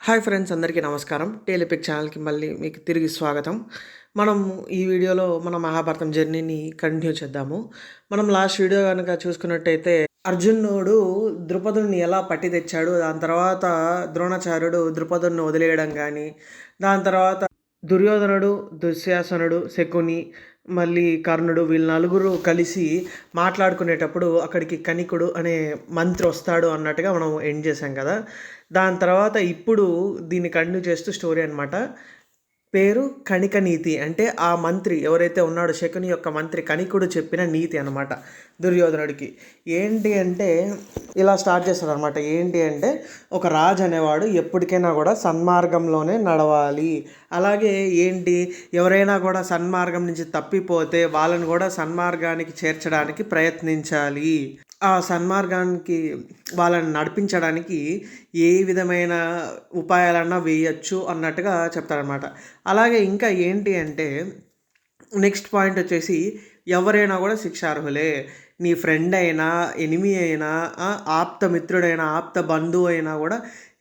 Hi friends, అందరికీ నమస్కారం. టేలిపిక్ ఛానల్‌కి మళ్ళీ మీకు తిరిగి స్వాగతం. మనం ఈ వీడియోలో మన మహాభారతం జర్నీని కంటిన్యూ చేద్దాము. మనం లాస్ట్ వీడియో గనుక చూసుకున్నట్టయితే అర్జునుడు ద్రుపదుడిని ఎలా పట్టి తెచ్చాడు, దాని తర్వాత ద్రోణాచార్యుడు ద్రుపదుడిని వదిలేయడం గానీ, దాని తర్వాత దుర్యోధనుడు, దుశ్శాసనుడు, శకుని, మళ్ళీ కర్ణుడు వీళ్ళు నలుగురు కలిసి మాట్లాడుకునేటప్పుడు అక్కడికి కణికుడు అనే మంత్రి వస్తాడు అన్నట్టుగా మనం ఎండ్ చేసాం కదా. దాని తర్వాత ఇప్పుడు దీన్ని కంటిన్యూ చేస్తూ స్టోరీ అనమాట. పేరు కణిక నీతి. అంటే ఆ మంత్రి ఎవరైతే ఉన్నాడో శకుని యొక్క మంత్రి కణికుడు చెప్పిన నీతి అనమాట దుర్యోధనుడికి. ఏంటి అంటే ఇలా స్టార్ట్ చేస్తాడనమాట. ఏంటి అంటే ఒక రాజు అనేవాడు ఎప్పటికైనా కూడా సన్మార్గంలోనే నడవాలి. అలాగే ఏంటి, ఎవరైనా కూడా సన్మార్గం నుంచి తప్పిపోతే వాళ్ళని కూడా సన్మార్గానికి చేర్చడానికి ప్రయత్నించాలి. ఆ సన్మార్గానికి వాళ్ళని నడిపించడానికి ఏ విధమైన ఉపాయాలన్నా వేయొచ్చు అన్నట్టుగా చెప్తారనమాట. అలాగే ఇంకా ఏంటి అంటే నెక్స్ట్ పాయింట్ వచ్చేసి ఎవరైనా కూడా శిక్షార్హులే. నీ ఫ్రెండ్ అయినా, ఎనిమీ అయినా, ఆప్త మిత్రుడైనా, ఆప్త బంధువు అయినా కూడా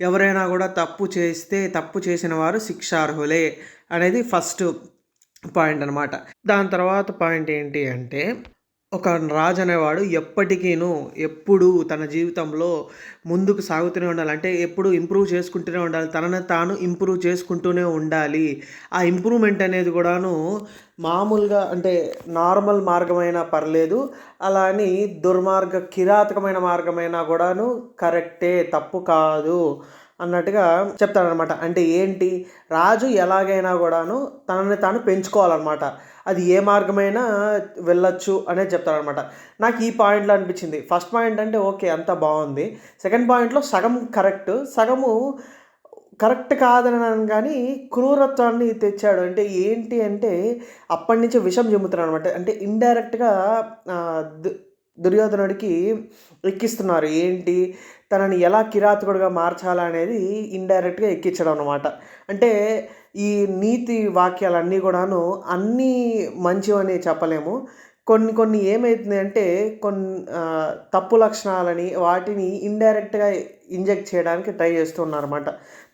ఎవరైనా కూడా తప్పు చేస్తే తప్పు చేసిన వారు శిక్షార్హులే అనేది ఫస్ట్ పాయింట్ అనమాట. దాని తర్వాత పాయింట్ ఏంటి అంటే ఒక రాజు అనేవాడు ఎప్పటికీను ఎప్పుడూ తన జీవితంలో ముందుకు సాగుతూనే ఉండాలి. అంటే ఎప్పుడు ఇంప్రూవ్ చేసుకుంటూనే ఉండాలి. తనని తాను ఇంప్రూవ్ చేసుకుంటూనే ఉండాలి. ఆ ఇంప్రూవ్మెంట్ అనేది కూడాను మామూలుగా అంటే నార్మల్ మార్గమైనా పర్లేదు, అలా అని కిరాతకమైన మార్గమైనా కూడాను కరెక్టే, తప్పు కాదు అన్నట్టుగా చెప్తాడనమాట. అంటే ఏంటి, రాజు ఎలాగైనా కూడాను తనని తాను పెంచుకోవాలన్నమాట. అది ఏ మార్గమైనా వెళ్ళొచ్చు అనేది చెప్తాడనమాట. నాకు ఈ పాయింట్లో అనిపించింది. ఫస్ట్ పాయింట్ అంటే ఓకే, అంతా బాగుంది. సెకండ్ పాయింట్లో సగం కరెక్ట్, సగము కరెక్ట్ కాదని కానీ క్రూరత్వాన్ని తెచ్చాడు. అంటే ఏంటి అంటే అప్పటి నుంచి విషం చెమ్ముతున్నాడు అనమాట. అంటే ఇండైరెక్ట్గా దుర్యోధనుడికి ఎక్కిస్తున్నారు. ఏంటి, తనని ఎలా కిరాతకుడిగా మార్చాలనేది ఇండైరెక్ట్గా ఎక్కించడం అనమాట. అంటే ఈ నీతి వాక్యాలన్నీ కూడాను అన్నీ మంచివని చెప్పలేము. కొన్ని కొన్ని ఏమవుతుంది అంటే తప్పు లక్షణాలని వాటిని ఇండైరెక్ట్గా ఇంజెక్ట్ చేయడానికి ట్రై చేస్తున్నారన్నమాట.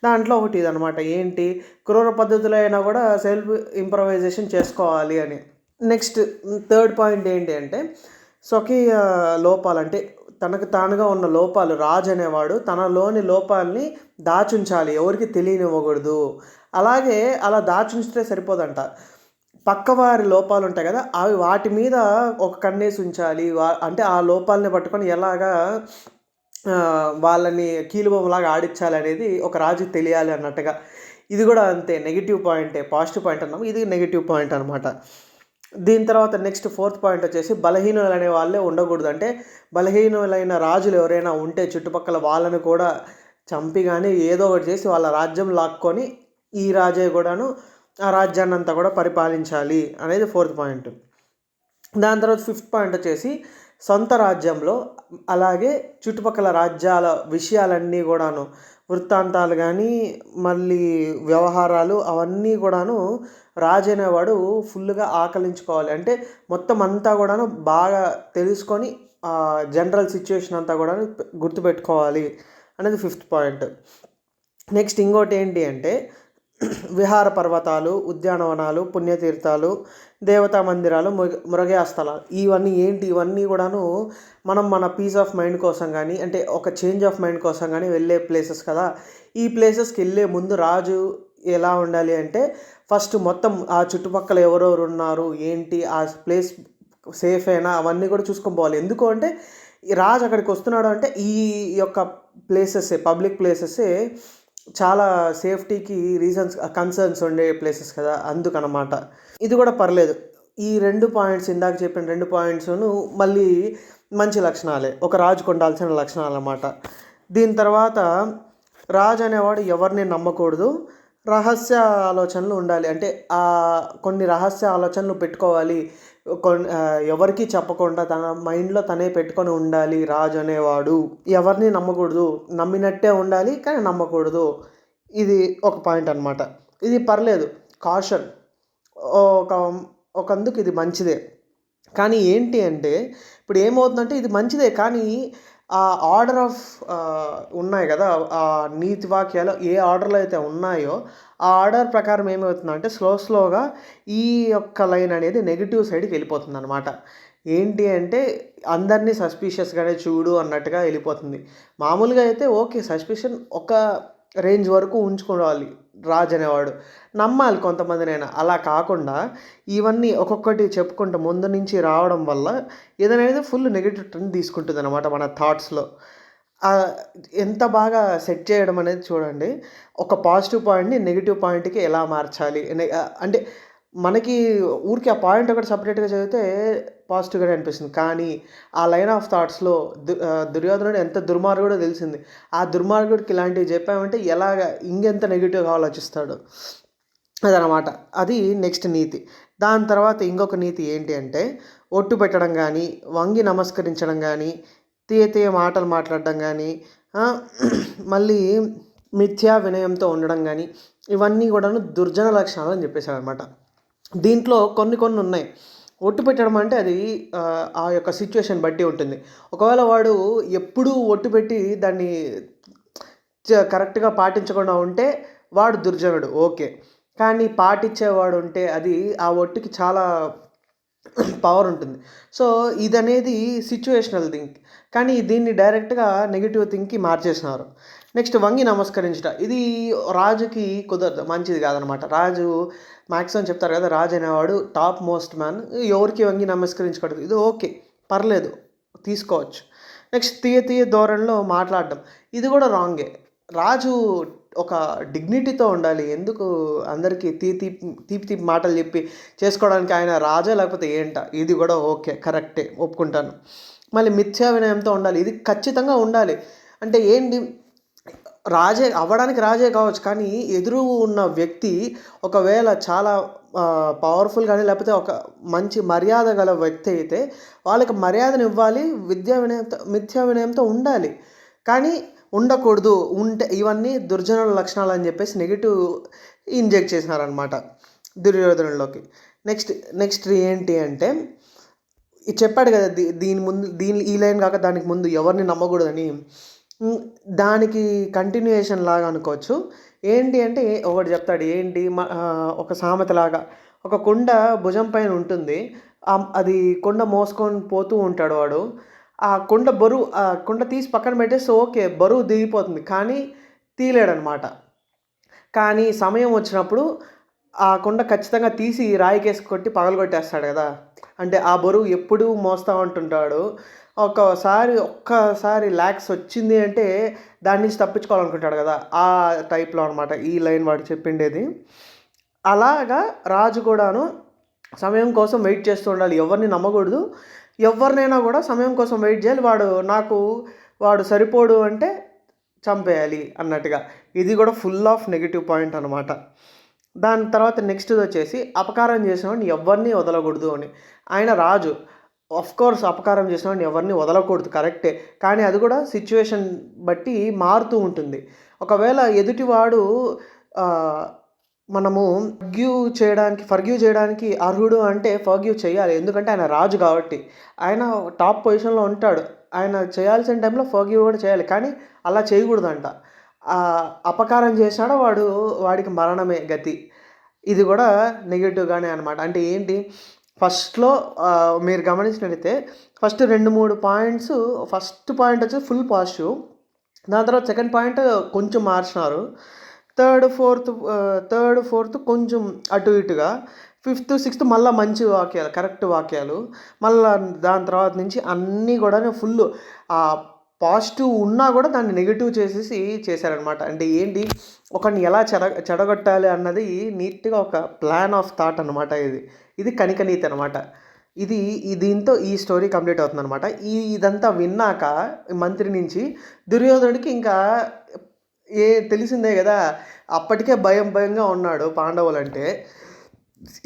దాంట్లో ఒకటి ఇదనమాట. ఏంటి, క్రూర పద్ధతులు అయినా కూడా సెల్ఫ్ ఇంప్రవైజేషన్ చేసుకోవాలి అని. నెక్స్ట్ థర్డ్ పాయింట్ ఏంటి అంటే స్వకీయ లోపాలు. అంటే తనకు తానుగా ఉన్న లోపాలు, రాజు అనేవాడు తనలోని లోపాలని దాచుంచాలి, ఎవరికి తెలియనివ్వకూడదు. అలాగే అలా దాచుంచితే సరిపోదంట, పక్కవారి లోపాలు ఉంటాయి కదా, అవి వాటి మీద ఒక కన్నేసి ఉంచాలి. అంటే ఆ లోపాలని పట్టుకొని ఎలాగా వాళ్ళని కీలుబొమ్మలాగా ఆడించాలి అనేది ఒక రాజుకి తెలియాలి అన్నట్టుగా. ఇది కూడా అంతే, నెగిటివ్ పాయింటే. పాజిటివ్ పాయింట్ అన్నాము, ఇది నెగిటివ్ పాయింట్ అనమాట. దీని తర్వాత నెక్స్ట్ ఫోర్త్ పాయింట్ వచ్చేసి బలహీనులు అనే వాళ్ళే ఉండకూడదు. అంటే బలహీనులైన రాజులు ఎవరైనా ఉంటే చుట్టుపక్కల వాళ్ళని కూడా చంపి కానీ ఏదో ఒకటి చేసి వాళ్ళ రాజ్యం లాక్కొని ఈ రాజే కూడాను ఆ రాజ్యాన్ని అంతా కూడా పరిపాలించాలి అనేది ఫోర్త్ పాయింట్. దాని తర్వాత ఫిఫ్త్ పాయింట్ వచ్చేసి సొంత రాజ్యంలో అలాగే చుట్టుపక్కల రాజ్యాల విషయాలన్నీ కూడాను, వృత్తాంతాలు కానీ మళ్ళీ వ్యవహారాలు అవన్నీ కూడాను రాజు అనేవాడు ఫుల్గా ఆకలించుకోవాలి. అంటే మొత్తం అంతా కూడాను బాగా తెలుసుకొని జనరల్ సిచ్యువేషన్ అంతా కూడా గుర్తుపెట్టుకోవాలి అనేది ఫిఫ్త్ పాయింట్. నెక్స్ట్ ఇంకోటి ఏంటి అంటే విహార పర్వతాలు, ఉద్యానవనాలు, పుణ్యతీర్థాలు, దేవతా మందిరాలు, మృగయా స్థలాలు, ఇవన్నీ ఏంటి, ఇవన్నీ కూడాను మనం మన పీస్ ఆఫ్ మైండ్ కోసం కానీ అంటే ఒక చేంజ్ ఆఫ్ మైండ్ కోసం కానీ వెళ్ళే ప్లేసెస్ కదా. ఈ ప్లేసెస్కి వెళ్ళే ముందు రాజు ఎలా ఉండాలి అంటే ఫస్ట్ మొత్తం ఆ చుట్టుపక్కల ఎవరెవరు ఉన్నారు, ఏంటి, ఆ ప్లేస్ సేఫ్ అయినా అవన్నీ కూడా చూసుకొని పోవాలి. ఎందుకు అంటే ఈ రాజు అక్కడికి వస్తున్నాడు అంటే ఈ యొక్క ప్లేసెస్, పబ్లిక్ ప్లేసెసే చాలా సేఫ్టీకి కన్సర్న్స్ ఉండే ప్లేసెస్ కదా, అందుకనమాట. ఇది కూడా పర్లేదు. ఈ రెండు పాయింట్స్, ఇందాక చెప్పిన రెండు పాయింట్స్ను మళ్ళీ మంచి లక్షణాలే, ఒక రాజుకు ఉండాల్సిన లక్షణాలు అన్నమాట. దీని తర్వాత రాజు అనేవాడు ఎవరిని నమ్మకూడదు, రహస్య ఆలోచనలు ఉండాలి. అంటే కొన్ని రహస్య ఆలోచనలు పెట్టుకోవాలి, ఎవరికి చెప్పకుండా తన మైండ్లో తనే పెట్టుకొని ఉండాలి రాజు అనేవాడు. ఎవరిని నమ్మకూడదు, నమ్మినట్టే ఉండాలి కానీ నమ్మకూడదు. ఇది ఒక పాయింట్ అనమాట. ఇది పర్లేదు, కాషన్, ఒక ఒకందుకు ఇది మంచిదే. కానీ ఏంటి అంటే ఇప్పుడు ఏమవుతుందంటే ఇది మంచిదే కానీ ఆ ఆర్డర్ ఆఫ్ ఉన్నాయి కదా, ఆ నీతి వాక్యాలు ఏ ఆర్డర్లో అయితే ఉన్నాయో ఆ ఆర్డర్ ప్రకారం ఏమవుతుందంటే స్లోగా ఈ యొక్క లైన్ అనేది నెగిటివ్ సైడ్కి వెళ్ళిపోతుంది అనమాట. ఏంటి అంటే అందరినీ సస్పీషియస్గానే చూడు అన్నట్టుగా వెళ్ళిపోతుంది. మామూలుగా అయితే ఓకే, సస్పిషన్ ఒక రేంజ్ వరకు ఉంచుకోవాలి రాజు అనేవాడు, నమ్మాలి కొంతమందినైనా. అలా కాకుండా ఇవన్నీ ఒక్కొక్కటి చెప్పుకుంటూ ముందు నుంచి రావడం వల్ల ఏదనేది ఫుల్ నెగిటివ్ టర్న్ తీసుకుంటుంది అనమాట మన థాట్స్లో. ఎంత బాగా సెట్ చేయడం అనేది చూడండి. ఒక పాజిటివ్ పాయింట్ని నెగిటివ్ పాయింట్కి ఎలా మార్చాలి అంటే మనకి ఊరికే ఆ పాయింట్ ఒకటి సపరేట్గా చదివితే పాజిటివ్గానే అనిపిస్తుంది. కానీ ఆ లైన్ ఆఫ్ థాట్స్లో దుర్యోధనుడు ఎంత దుర్మార్గుడో తెలిసింది. ఆ దుర్మార్గుడికి ఇలాంటివి చెప్పామంటే ఎలాగ ఇంకెంత నెగిటివ్గా ఆలోచిస్తాడు అదనమాట. అది నెక్స్ట్ నీతి. దాని తర్వాత ఇంకొక నీతి ఏంటి అంటే ఒట్టు పెట్టడం కానీ, వంగి నమస్కరించడం కానీ, తీయ మాటలు మాట్లాడడం కానీ, మళ్ళీ మిథ్యా వినయంతో ఉండడం కానీ, ఇవన్నీ కూడాను దుర్జన లక్షణాలు అని చెప్పేశాడనమాట. దీంట్లో కొన్ని ఉన్నాయి. ఒట్టు పెట్టడం అంటే అది ఆ యొక్క సిచ్యువేషన్ బట్టి ఉంటుంది. ఒకవేళ వాడు ఎప్పుడూ ఒట్టు పెట్టి దాన్ని కరెక్ట్గా పాటించకుండా ఉంటే వాడు దుర్జనుడు, ఓకే. కానీ పాటించేవాడు ఉంటే అది ఆ ఒట్టుకి చాలా పవర్ ఉంటుంది. సో ఇదనేది సిచ్యువేషనల్ థింక్, కానీ దీన్ని డైరెక్ట్గా నెగిటివ్ థింక్కి మార్చేసినారు. నెక్స్ట్ వంగి నమస్కరించుట, ఇది రాజుకి కుదరదు, మంచిది కాదనమాట. రాజు మ్యాక్సిమం చెప్తారు కదా, రాజు అనేవాడు టాప్ మోస్ట్ మ్యాన్, ఎవరికి వంగి నమస్కరించకూడదు. ఇది ఓకే, పర్లేదు, తీసుకోవచ్చు. నెక్స్ట్ తీయ ధోరణిలో మాట్లాడడం, ఇది కూడా రాంగే. రాజు ఒక డిగ్నిటీతో ఉండాలి. ఎందుకు అందరికీ తీపి మాటలు చెప్పి చేసుకోవడానికి ఆయన రాజా లేకపోతే ఏంట? ఇది కూడా ఓకే, కరెక్టే, ఒప్పుకుంటాను. మళ్ళీ మిథ్యా వినయంతో ఉండాలి, ఇది ఖచ్చితంగా ఉండాలి. అంటే ఏంటి, రాజే కావచ్చు, కానీ ఎదురు ఉన్న వ్యక్తి ఒకవేళ చాలా పవర్ఫుల్ కానీ లేకపోతే ఒక మంచి మర్యాద గల వ్యక్తి అయితే వాళ్ళకి మర్యాదను ఇవ్వాలి, మిథ్యా వినయంతో ఉండాలి. కానీ ఉండకూడదు, ఉంటే ఇవన్నీ దుర్జనుల లక్షణాలు అని చెప్పేసి నెగిటివ్ ఇంజెక్ట్ చేసినారనమాట దుర్యోధనుల్లోకి. నెక్స్ట్ ఏంటి అంటే చెప్పాడు కదా, దీని ఈ లైన్ కాక దానికి ముందు ఎవరిని నమ్మకూడదని, దానికి కంటిన్యూయేషన్ లాగా అనుకోవచ్చు. ఏంటి అంటే ఒకటి చెప్తాడు, ఏంటి ఒక సామెతలాగా, ఒక కుండ భుజం పైన ఉంటుంది, అది కుండ మోసుకొని పోతూ ఉంటాడు వాడు. ఆ కుండ తీసి పక్కన పెట్టేస్తే ఓకే, బరువు దిగిపోతుంది, కానీ తీయలేడనమాట. కానీ సమయం వచ్చినప్పుడు ఆ కుండ ఖచ్చితంగా తీసి రాయికేసి కొట్టి పగలగొట్టేస్తాడు కదా. అంటే ఆ బరువు ఎప్పుడూ మోస్తూ ఉంటుంటాడు. ఒక్కసారి ల్యాక్స్ వచ్చింది అంటే దాని నుంచి తప్పించుకోవాలనుకుంటాడు కదా, ఆ టైప్లో అనమాట ఈ లైన్ వాడు చెప్పిండేది. అలాగా రాజు కూడాను సమయం కోసం వెయిట్ చేస్తూ ఉండాలి, ఎవరిని నమ్మకూడదు. ఎవరినైనా కూడా సమయం కోసం వెయిట్ చేయాలి. వాడు సరిపోడు అంటే చంపేయాలి అన్నట్టుగా. ఇది కూడా ఫుల్ ఆఫ్ నెగిటివ్ పాయింట్ అనమాట. దాని తర్వాత నెక్స్ట్ వచ్చేసి అపకారం చేసినవాడిని ఎవరిని వదలకూడదు అని. ఆయన రాజు, కోర్స్ అపకారం చేసినవాడిని ఎవరిని వదలకూడదు, కరెక్టే. కానీ అది కూడా సిచ్యువేషన్ బట్టి మారుతూ ఉంటుంది. ఒకవేళ ఎదుటివాడు మనము ఫర్గ్యూ చేయడానికి అర్హుడు అంటే ఫర్గ్యూ చేయాలి. ఎందుకంటే ఆయన రాజు కాబట్టి, ఆయన టాప్ పొజిషన్లో ఉంటాడు. ఆయన చేయాల్సిన టైంలో ఫర్గ్యూ కూడా చేయాలి, కానీ అలా చేయకూడదంట. అపకారం చేసినాడో వాడికి మరణమే గతి. ఇది కూడా నెగిటివ్గానే అనమాట. అంటే ఏంటి, ఫస్ట్లో మీరు గమనించినట్లయితే ఫస్ట్ 2-3 పాయింట్స్, ఫస్ట్ పాయింట్ వచ్చి ఫుల్ పాజిటివ్, దాని తర్వాత సెకండ్ పాయింట్ కొంచెం మార్చినారు, థర్డ్ ఫోర్త్ కొంచెం అటు ఇటుగా, ఫిఫ్త్ సిక్స్త్ మళ్ళీ మంచి వాక్యాలు, కరెక్ట్ వాక్యాలు. మళ్ళీ దాని తర్వాత నుంచి అన్నీ కూడా ఫుల్ పాజిటివ్ ఉన్నా కూడా దాన్ని నెగిటివ్ చేశారనమాట. అంటే ఏంటి, ఒకరిని ఎలా చెడగొట్టాలి అన్నది నీట్గా ఒక ప్లాన్ ఆఫ్ థాట్ అనమాట. ఇది కనిక నీతి అనమాట. దీంతో ఈ స్టోరీ కంప్లీట్ అవుతుంది అనమాట. ఇదంతా విన్నాక మంత్రి నుంచి దుర్యోధనుడికి ఇంకా తెలిసిందే కదా, అప్పటికే భయంగా ఉన్నాడు పాండవులంటే.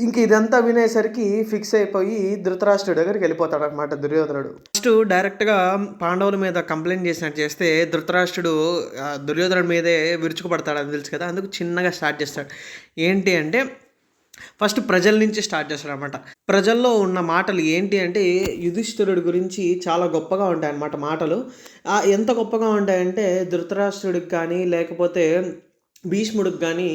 ఇంక ఇదంతా వినేసరికి ఫిక్స్ అయిపోయి ధృతరాష్ట్రుడి దగ్గరికి వెళ్ళిపోతాడు అనమాట దుర్యోధనుడు. ఫస్ట్ డైరెక్ట్గా పాండవుల మీద కంప్లైంట్ చేసినట్టు చేస్తే ధృతరాష్ట్రుడు దుర్యోధనుడి మీదే విరుచుకుపడతాడు అని తెలుసు కదా, అందుకు చిన్నగా స్టార్ట్ చేస్తాడు. ఏంటి అంటే ఫస్ట్ ప్రజల నుంచి స్టార్ట్ చేస్తాడనమాట. ప్రజల్లో ఉన్న మాటలు ఏంటి అంటే యుధిష్ఠిరుడి గురించి చాలా గొప్పగా ఉంటాయన్నమాట మాటలు. ఎంత గొప్పగా ఉంటాయంటే ధృతరాష్ట్రుడికి కానీ, లేకపోతే భీష్ముడికి కానీ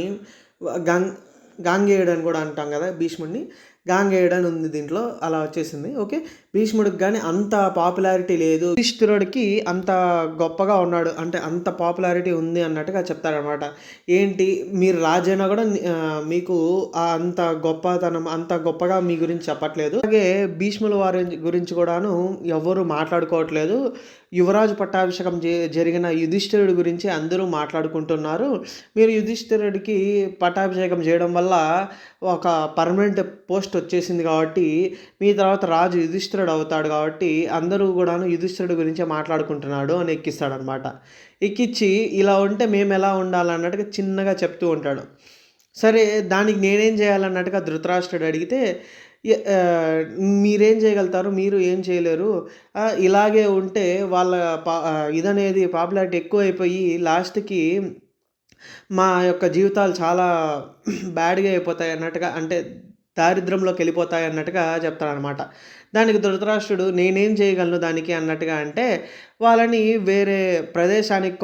గంగ్ గాంగేయుడు అని కూడా అంటాం కదా భీష్ముడిని. గాంగేయుడు అని ఉంది దీంట్లో, అలా వచ్చేసింది. ఓకే. భీష్ముడికి కానీ అంత పాపులారిటీ లేదు. యుధిష్ఠిరుడికి అంత గొప్పగా ఉన్నాడు అంటే అంత పాపులారిటీ ఉంది అన్నట్టుగా చెప్తారనమాట. ఏంటి మీరు రాజైనా కూడా మీకు అంత గొప్పతనం అంత గొప్పగా మీ గురించి చెప్పట్లేదు. అలాగే భీష్ముల వారి గురించి కూడాను ఎవరు మాట్లాడుకోవట్లేదు. యువరాజు పట్టాభిషేకం జరిగిన యుధిష్ఠిరుడి గురించి అందరూ మాట్లాడుకుంటున్నారు. మీరు యుధిష్ఠిరుడికి పట్టాభిషేకం చేయడం వల్ల ఒక పర్మనెంట్ పోస్ట్ వచ్చేసింది కాబట్టి మీ తర్వాత రాజు యుధిష్ఠిరుడు అవుతాడు కాబట్టి అందరూ కూడాను యుధిష్ఠిరుడి గురించే మాట్లాడుకుంటున్నాడు అని ఎక్కిస్తాడనమాట. ఎక్కించి ఇలా ఉంటే మేము ఎలా ఉండాలన్నట్టుగా చిన్నగా చెప్తూ ఉంటాడు. సరే దానికి నేనేం చేయాలన్నట్టుగా ధృతరాష్ట్రుడు అడిగితే మీరేం చేయగలుగుతారు, మీరు ఏం చేయలేరు, ఇలాగే ఉంటే వాళ్ళ ఇదనేది పాపులారిటీ ఎక్కువైపోయి లాస్ట్కి మా యొక్క జీవితాలు చాలా బ్యాడ్గా అయిపోతాయి అన్నట్టుగా, అంటే దారిద్రంలోకి వెళ్ళిపోతాయి అన్నట్టుగా చెప్తాడనమాట. దానికి ధృతరాష్ట్రుడు నేనేం చేయగలను దానికి అన్నట్టుగా అంటే వాళ్ళని వేరే ప్రదేశానికి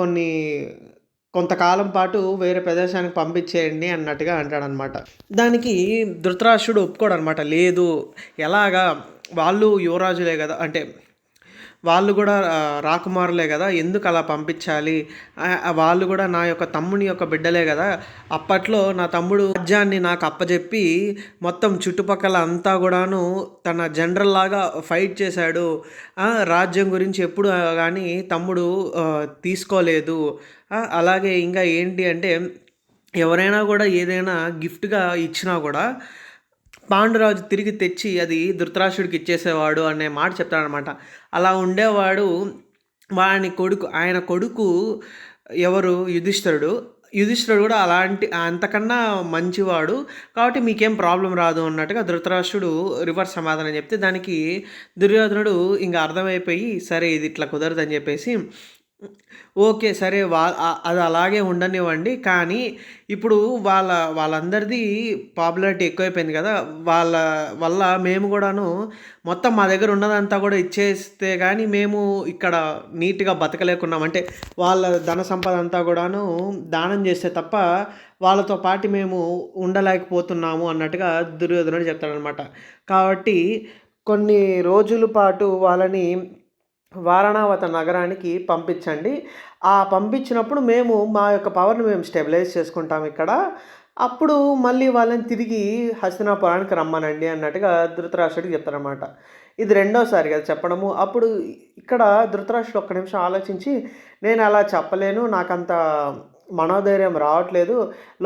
కొంతకాలం పాటు వేరే ప్రదేశానికి పంపించేయండి అన్నట్టుగా అంటాడనమాట. దానికి ధృతరాష్ట్రుడు ఒప్పుకోడనమాట. లేదు, ఎలాగా, వాళ్ళు యువరాజులే కదా, అంటే వాళ్ళు కూడా రాకుమారులే కదా, ఎందుకు అలా పంపించాలి, వాళ్ళు కూడా నా యొక్క తమ్ముని యొక్క బిడ్డలే కదా, అప్పట్లో నా తమ్ముడు రాజ్యాన్ని నాకు అప్పచెప్పి మొత్తం చుట్టుపక్కల అంతా కూడాను తన జనరల్ లాగా ఫైట్ చేశాడు, రాజ్యం గురించి ఎప్పుడు కానీ తమ్ముడు తీసుకోలేదు. అలాగే ఇంకా ఏంటి అంటే ఎవరైనా కూడా ఏదైనా గిఫ్ట్గా ఇచ్చినా కూడా పాండురాజు తిరిగి తెచ్చి అది ధృతరాష్ట్రుడికి ఇచ్చేసేవాడు అనే మాట చెప్తాడనమాట. అలా ఉండేవాడు ఆయన కొడుకు ఎవరు, యుధిష్ఠిరుడు. యుధిష్ఠిరుడు కూడా అంతకన్నా మంచివాడు కాబట్టి మీకేం ప్రాబ్లం రాదు అన్నట్టుగా ధృతరాష్ట్రుడు రివర్స్ సమాధానం చెప్తే దానికి దుర్యోధనుడు ఇంకా అర్థమైపోయి సరే ఇది ఇట్లా కుదరదని చెప్పేసి ఓకే. సరే అది అలాగే ఉండనివ్వండి. కానీ ఇప్పుడు వాళ్ళందరిది పాపులారిటీ ఎక్కువైపోయింది కదా! వాళ్ళ వల్ల మేము కూడాను మొత్తం మా దగ్గర ఉన్నదంతా కూడా ఇచ్చేస్తే గానీ మేము ఇక్కడ నీట్‌గా బతకలేకున్నాం. అంటే వాళ్ళ ధన సంపద అంతా కూడాను దానం చేస్తే తప్ప వాళ్ళతో పాటు మేము ఉండలేకపోతున్నాము అన్నట్టుగా దుర్యోధనుడు చెప్తాడనమాట. కాబట్టి కొన్ని రోజుల పాటు వాళ్ళని వారణావత నగరానికి పంపించండి. పంపించినప్పుడు మేము మా యొక్క పవర్‌ని మేము స్టెబిలైజ్ చేసుకుంటాం ఇక్కడ. అప్పుడు మళ్ళీ వాళ్ళని తిరిగి హస్తినాపురానికి రమ్మనండి అన్నట్టుగా ధృతరాష్ట్రుడికి చెప్తారనమాట. ఇది రెండోసారి కదా చెప్పడము. అప్పుడు ఇక్కడ ధృతరాష్ట్రుడు ఒక్క నిమిషం ఆలోచించి నేను అలా చెప్పలేను, నాకంత మనోధైర్యం రావట్లేదు,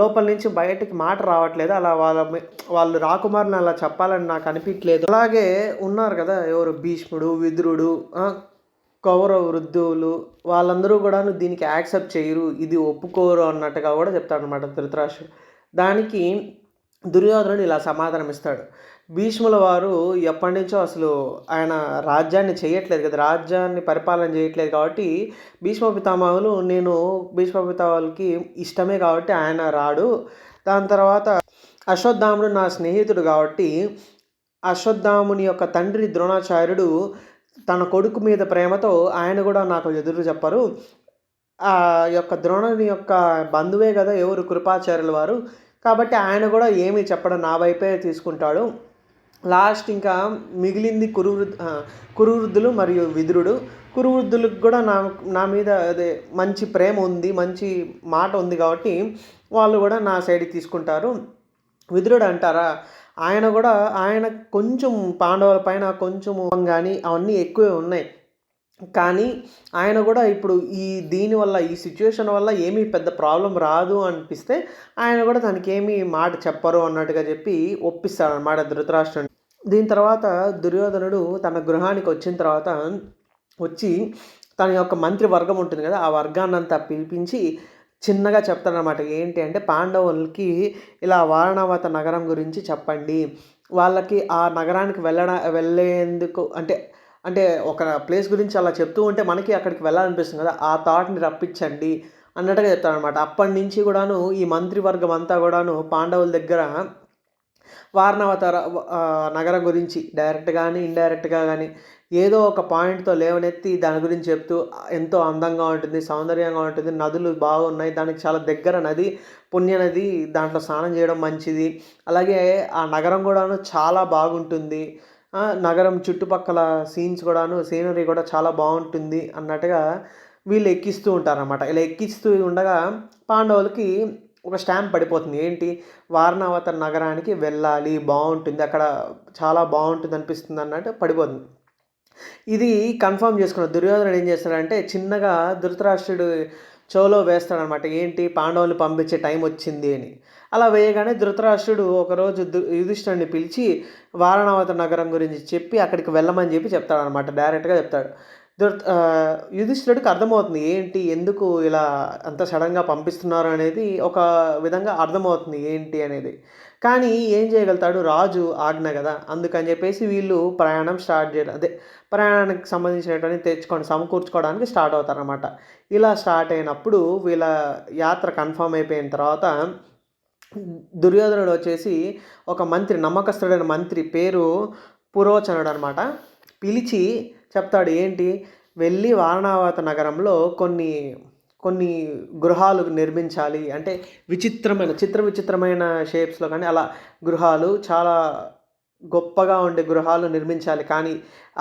లోపల నుంచి బయటికి మాట రావట్లేదు, అలా వాళ్ళు రాకుమారుని అలా చెప్పాలని నాకు అనిపించలేదు. అలాగే ఉన్నారు కదా ఎవరు, భీష్ముడు, విదురుడు, కౌరవ వృద్ధులు, వాళ్ళందరూ కూడాను దీనికి యాక్సెప్ట్ చేయరు, ఇది ఒప్పుకోరు అన్నట్టుగా కూడా చెప్తాడనమాట ధృతరాష్ట్రుడు. దానికి దుర్యోధనుడు ఇలా సమాధానం ఇస్తాడు. భీష్ముల వారు ఎప్పటి నుంచో అసలు ఆయన రాజ్యాన్ని చేయట్లేదు కదా, రాజ్యాన్ని పరిపాలన చేయట్లేదు కాబట్టి భీష్మ పితామహులు భీష్మ పితామహులకి ఇష్టమే కాబట్టి ఆయన రాడు. దాని తర్వాత అశ్వత్థాముడు నా స్నేహితుడు కాబట్టి అశ్వత్థాముని యొక్క తండ్రి ద్రోణాచార్యుడు తన కొడుకు మీద ప్రేమతో ఆయన కూడా నాకు ఎదురు చెప్పరు. ఆ యొక్క ద్రోణుని యొక్క బంధువే కదా ఎవరు, కృపాచార్యుల వారు, కాబట్టి ఆయన కూడా ఏమీ చెప్పడం నా వైపే తీసుకుంటాడు. లాస్ట్ ఇంకా మిగిలింది కురువృద్ధులు మరియు విదురుడు. కురువృద్ధులకు కూడా నా మీద అదే మంచి ప్రేమ ఉంది, మంచి మాట ఉంది కాబట్టి వాళ్ళు కూడా నా సైడ్ తీసుకుంటారు. విదురుడు అంటారా, ఆయన కొంచెం పాండవుల పైన కొంచెము కానీ అవన్నీ ఎక్కువే ఉన్నాయి, కానీ ఆయన కూడా ఇప్పుడు దీనివల్ల ఈ సిచ్యువేషన్ వల్ల ఏమీ పెద్ద ప్రాబ్లం రాదు అనిపిస్తే ఆయన కూడా దానికి ఏమీ మాట చెప్పరు అన్నట్టుగా చెప్పి ఒప్పిస్తాడనమాట ధృతరాష్ట్రుడిని. దీని తర్వాత దుర్యోధనుడు తన గృహానికి వచ్చిన తర్వాత వచ్చి తన యొక్క మంత్రివర్గం ఉంటుంది కదా, ఆ వర్గాన్నంతా పిలిపించి చిన్నగా చెప్తాడనమాట. ఏంటి అంటే పాండవులకి ఇలా వారణావత నగరం గురించి చెప్పండి, వాళ్ళకి ఆ నగరానికి వెళ్ళేందుకు అంటే ఒక ప్లేస్ గురించి అలా చెప్తూ ఉంటే మనకి అక్కడికి వెళ్ళాలనిపిస్తుంది కదా, ఆ థాట్ని రప్పించండి అన్నట్టుగా చెప్తాడనమాట. అప్పటి నుంచి కూడాను ఈ మంత్రివర్గం అంతా కూడాను పాండవుల దగ్గర వారణావతార నగరం గురించి డైరెక్ట్ కానీ ఇండైరెక్ట్గా కానీ ఏదో ఒక పాయింట్తో లేవనెత్తి దాని గురించి చెప్తూ ఎంతో అందంగా ఉంటుంది, సౌందర్యంగా ఉంటుంది, నదులు బాగున్నాయి, దానికి చాలా దగ్గర నది, పుణ్యనది, దాంట్లో స్నానం చేయడం మంచిది, అలాగే ఆ నగరం కూడాను చాలా బాగుంటుంది, నగరం చుట్టుపక్కల సీనరీ కూడా చాలా బాగుంటుంది అన్నట్టుగా వీళ్ళు ఎక్కిస్తూ ఉంటారనమాట. ఇలా ఎక్కిస్తూ ఉండగా పాండవులకి ఒక స్టాంప్ పడిపోతుంది. ఏంటి, వారణావత నగరానికి వెళ్ళాలి, బాగుంటుంది అక్కడ, చాలా బాగుంటుంది అనిపిస్తుంది అన్నట్టు పడిపోతుంది. ఇది కన్ఫర్మ్ చేసుకున్న దుర్యోధనుడు ఏం చేస్తాడంటే చిన్నగా ధృతరాష్ట్రుడు చెవులో వేస్తాడనమాట. ఏంటి, పాండవులు పంపించే టైం వచ్చింది అని. అలా వేయగానే ధృతరాష్ట్రుడు ఒకరోజు యుధిష్ఠిరుడిని పిలిచి వారణావత నగరం గురించి చెప్పి అక్కడికి వెళ్ళమని చెప్పి చెప్తాడనమాట. డైరెక్ట్గా చెప్తాడు. యుధిష్ఠిరుడికి అర్థమవుతుంది ఏంటి, ఎందుకు ఇలా అంత సడన్గా పంపిస్తున్నారు అనేది ఒక విధంగా అర్థమవుతుంది ఏంటి అనేది. కానీ ఏం చేయగలుగుతాడు, రాజు ఆజ్ఞ కదా, అందుకని చెప్పేసి వీళ్ళు ప్రయాణం స్టార్ట్ చేయడం, అదే ప్రయాణానికి సంబంధించినటువంటి సమకూర్చుకోవడానికి స్టార్ట్ అవుతారనమాట. ఇలా స్టార్ట్ అయినప్పుడు వీళ్ళ యాత్ర కన్ఫర్మ్ అయిపోయిన తర్వాత దుర్యోధనుడు వచ్చేసి ఒక మంత్రి, నమ్మకస్తుడైన మంత్రి పేరు పురోచనుడు అనమాట, పిలిచి చెప్తాడు. ఏంటి, వెళ్ళి వారణావత నగరంలో కొన్ని కొన్ని గృహాలు నిర్మించాలి, అంటే విచిత్రమైన షేప్స్లో కానీ అలా గృహాలు, చాలా గొప్పగా ఉండే గృహాలు నిర్మించాలి. కానీ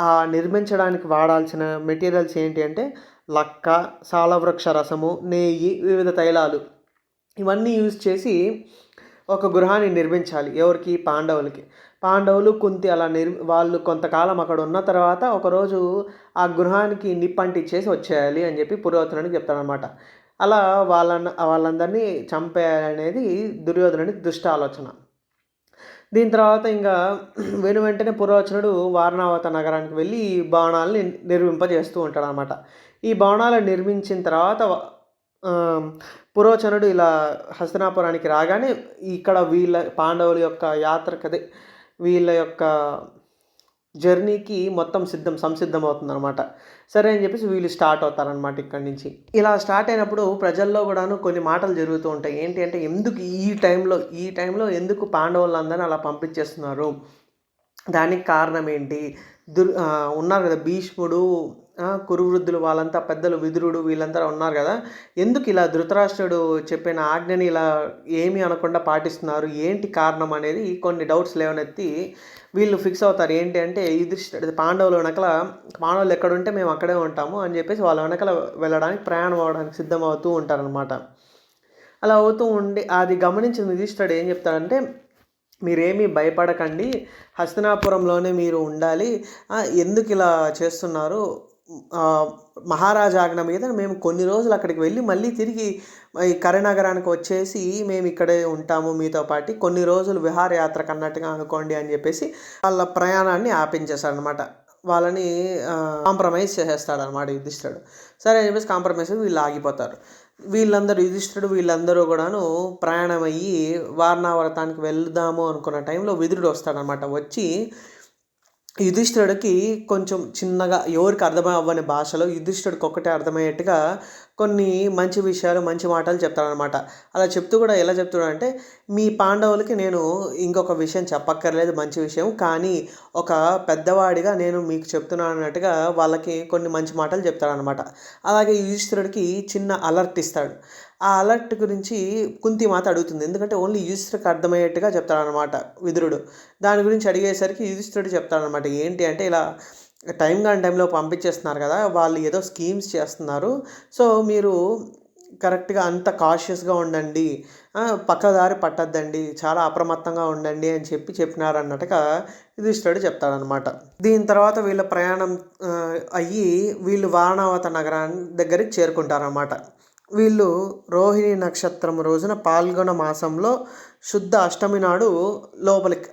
ఆ నిర్మించడానికి వాడాల్సిన మెటీరియల్స్ ఏంటి అంటే లక్క, సాలవృక్ష రసము, నెయ్యి, వివిధ తైలాలు, ఇవన్నీ యూజ్ చేసి ఒక గృహాన్ని నిర్మించాలి. ఎవరికి, పాండవులు కుంతి అలా వాళ్ళు కొంతకాలం అక్కడ ఉన్న తర్వాత ఒకరోజు ఆ గృహానికి నిప్పంటిచ్చేసి వచ్చేయాలి అని చెప్పి పురోచనుడికి చెప్తాడనమాట. అలా వాళ్ళందరినీ చంపేయాలనేది దుర్యోధనుడి దుష్ట ఆలోచన. దీని తర్వాత ఇంకా వెంటనే పురోచనుడు వారణావత నగరానికి వెళ్ళి ఈ భవనాలని నిర్మింపజేస్తూ ఉంటాడనమాట. ఈ భవనాలను నిర్మించిన తర్వాత పురోచనుడు ఇలా హస్తినాపురానికి రాగానే ఇక్కడ వీళ్ళ పాండవుల యొక్క యాత్రకదే వీళ్ళ యొక్క జర్నీకి మొత్తం సంసిద్ధం అవుతుందన్నమాట. సరే అని చెప్పేసి వీళ్ళు స్టార్ట్ అవుతారనమాట ఇక్కడి నుంచి. ఇలా స్టార్ట్ అయినప్పుడు ప్రజల్లో కూడాను కొన్ని మాటలు జరుగుతూ ఉంటాయి. ఏంటి అంటే, ఎందుకు ఈ టైంలో ఎందుకు పాండవులందరినీ అలా పంపించేస్తున్నారు, దానికి కారణం ఏంటి, ఉన్నారు కదా భీష్ముడు, కురువృద్ధులు, వాళ్ళంతా పెద్దలు, విదురుడు, వీళ్ళంతా ఉన్నారు కదా, ఎందుకు ఇలా ధృతరాష్ట్రుడు చెప్పిన ఆజ్ఞని ఇలా ఏమీ అనకుండా పాటిస్తున్నారు, ఏంటి కారణం అనేది కొన్ని డౌట్స్ లేవనెత్తి వీళ్ళు ఫిక్స్ అవుతారు. ఏంటి అంటే, పాండవులు ఎక్కడుంటే మేము అక్కడే ఉంటాము అని చెప్పేసి వాళ్ళ వెనకల వెళ్ళడానికి, ప్రయాణం అవ్వడానికి సిద్ధం అవుతూ ఉంటారనమాట. అలా అవుతూ ఉండి అది గమనించిన యుధిష్ఠిరుడు ఏం చెప్తాడంటే, మీరేమీ భయపడకండి, హస్తినాపురంలోనే మీరు ఉండాలి, ఎందుకు ఇలా చేస్తున్నారు, మహారాజా ఆజ్ఞ మీద మేము కొన్ని రోజులు అక్కడికి వెళ్ళి మళ్ళీ తిరిగి ఈ కరినగరానికి వచ్చేసి మేము ఇక్కడే ఉంటాము మీతో పాటు, కొన్ని రోజులు విహారయాత్రకు అన్నట్టుగా అనుకోండి అని చెప్పేసి వాళ్ళ ప్రయాణాన్ని ఆపించేశాడనమాట. వాళ్ళని కాంప్రమైజ్ చేసేస్తాడనమాట యుధిష్ఠిరుడు. సరే అని చెప్పేసి కాంప్రమైజ్ వీళ్ళు ఆగిపోతారు. వీళ్ళందరూ కూడాను ప్రయాణం అయ్యి వారణావతానికి వెళ్దాము అనుకున్న టైంలో విదురుడు వస్తాడనమాట. వచ్చి యుధిష్ఠిరుడికి కొంచెం చిన్నగా, ఎవరికి అవ్వని భాషలో యుధిష్ఠిరుడికి ఒక్కటే అర్థమయ్యేట్టుగా కొన్ని మంచి విషయాలు, మంచి మాటలు చెప్తాడనమాట. అలా చెప్తూ కూడా ఎలా చెప్తాడంటే, మీ పాండవులకి నేను ఇంకొక విషయం చెప్పక్కర్లేదు, మంచి విషయం, కానీ ఒక పెద్దవాడిగా నేను మీకు చెప్తున్నాను అన్నట్టుగా వాళ్ళకి కొన్ని మంచి మాటలు చెప్తాడనమాట. అలాగే యుధిష్ఠిరుడికి చిన్న అలర్ట్ ఇస్తాడు. ఆ అలర్ట్ గురించి కుంతిమాత అడుగుతుంది. ఎందుకంటే ఓన్లీ యుధిష్ఠిరుడికి అర్థమయ్యేట్టుగా చెప్తాడనమాట విదురుడు. దాని గురించి అడిగేసరికి యుధిష్ఠిరుడు చెప్తాడనమాట. ఏంటి అంటే, ఇలా టైంలో పంపించేస్తున్నారు కదా, వాళ్ళు ఏదో స్కీమ్స్ చేస్తున్నారు, సో మీరు కరెక్ట్గా అంత కాషియస్గా ఉండండి, పక్కదారి పట్టద్దండి, చాలా అప్రమత్తంగా ఉండండి అని చెప్పినారన్నట్టుగా యుధిష్ఠిరుడు చెప్తాడనమాట. దీని తర్వాత వీళ్ళ ప్రయాణం అయ్యి వీళ్ళు వారణావత నగరాన్ని దగ్గరికి చేరుకుంటారనమాట. వీళ్ళు రోహిణి నక్షత్రం రోజున పాల్గొన మాసంలో శుద్ధ అష్టమి నాడు లోపలికి,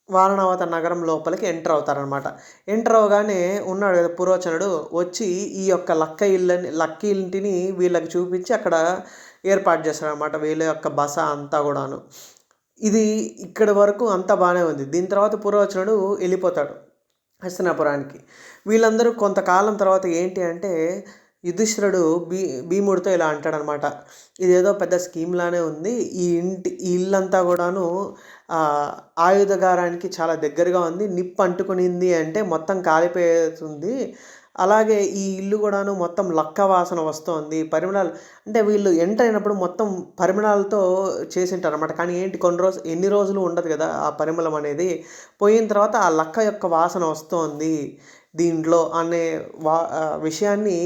వారణావత నగరం లోపలికి ఎంటర్ అవుతారనమాట. ఎంటర్ అవగానే ఉన్నాడు కదా పురోచనుడు, వచ్చి ఈ యొక్క లక్క ఇంటిని వీళ్ళకి చూపించి అక్కడ ఏర్పాటు చేస్తారనమాట. వీళ్ళ యొక్క బస అంతా కూడాను. ఇది ఇక్కడి వరకు అంతా బాగానే ఉంది. దీని తర్వాత పురోచనుడు వెళ్ళిపోతాడు హస్తినాపురానికి. వీళ్ళందరూ కొంతకాలం తర్వాత ఏంటి అంటే, యుధిష్ఠిరుడు భీముడితో ఇలా అంటాడనమాట. ఇదేదో పెద్ద స్కీమ్‌లానే ఉంది. ఈ ఇల్లంతా గూడాను ఆయుధగారానికి చాలా దగ్గరగా ఉంది. నిప్పు అంటుకునింది అంటే మొత్తం కాలిపోతుంది. అలాగే ఈ ఇల్లు గూడాను మొత్తం లక్క వాసన వస్తోంది. పరిమళాలు అంటే వీళ్ళు ఎంటర్ అయినప్పుడు మొత్తం పరిమళాలతో చేసుంటారనమాట. కానీ ఏంటి ఎన్ని రోజులు ఉండదు గదా! ఆ పరిమళం అనేది. పోయిన తర్వాత ఆ లక్క యొక్క వాసన వస్తోంది దీంట్లో అనే విషయాన్ని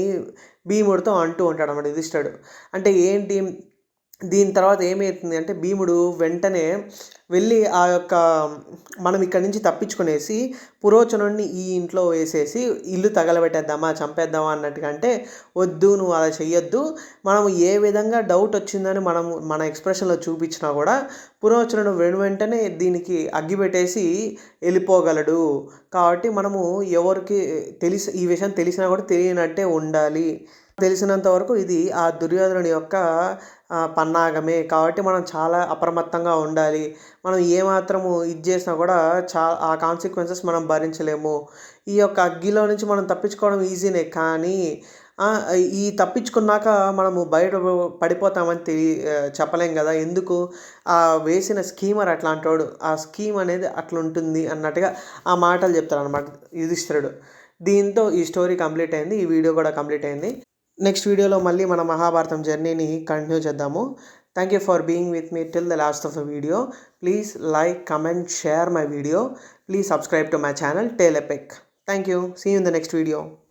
భీముడితో అంటూ ఉంటాడనమాట యుధిష్ఠిరుడు. అంటే ఏంటి దీని తర్వాత ఏమైతుంది అంటే భీముడు వెంటనే వెళ్ళి ఆ యొక్క మనం ఇక్కడి నుంచి తప్పించుకునేసి పురోచనుడిని ఈ ఇంట్లో వేసేసి ఇల్లు తగలబెట్టేద్దామా చంపేద్దామా అన్నట్టుగా అంటే వద్దు నువ్వు అలా చెయ్యొద్దు. మనం ఏ విధంగా డౌట్ వచ్చిందని మన ఎక్స్ప్రెషన్లో చూపించినా కూడా పురోచనుడు వెంటనే దీనికి అగ్గిపెట్టేసి వెళ్ళిపోగలడు. కాబట్టి మనము ఎవరికి ఈ విషయం తెలిసినా కూడా తెలియనట్టే ఉండాలి. తెలిసినంత వరకు ఇది ఆ దుర్యోధనుడి యొక్క పన్నాగమే. కాబట్టి మనం చాలా అప్రమత్తంగా ఉండాలి. మనం ఏమాత్రము ఇది చేసినా కూడా ఆ కాన్సిక్వెన్సెస్ మనం భరించలేము. ఈ యొక్క అగ్గిలో నుంచి మనం తప్పించుకోవడం ఈజీనే. కానీ ఈ తప్పించుకున్నాక మనము బయట పడిపోతామని చెప్పలేం కదా! ఎందుకు వేసిన స్కీమర్ అట్లాంటోడు. ఆ స్కీమ్ అనేది అట్లుంటుంది అన్నట్టుగా ఆ మాటలు చెప్తాడనమాట యుధిష్ఠిరుడు. దీంతో ఈ స్టోరీ కంప్లీట్ అయింది. ఈ వీడియో కూడా కంప్లీట్ అయింది. నెక్స్ట్ వీడియోలో మళ్ళీ మన మహాభారతం జర్నీని కంటిన్యూ చేద్దాము. Thank you for being with me till the last of the video. Please like, comment, share my video. Please subscribe to my channel Tale Epic. Thank you. See you in the next video.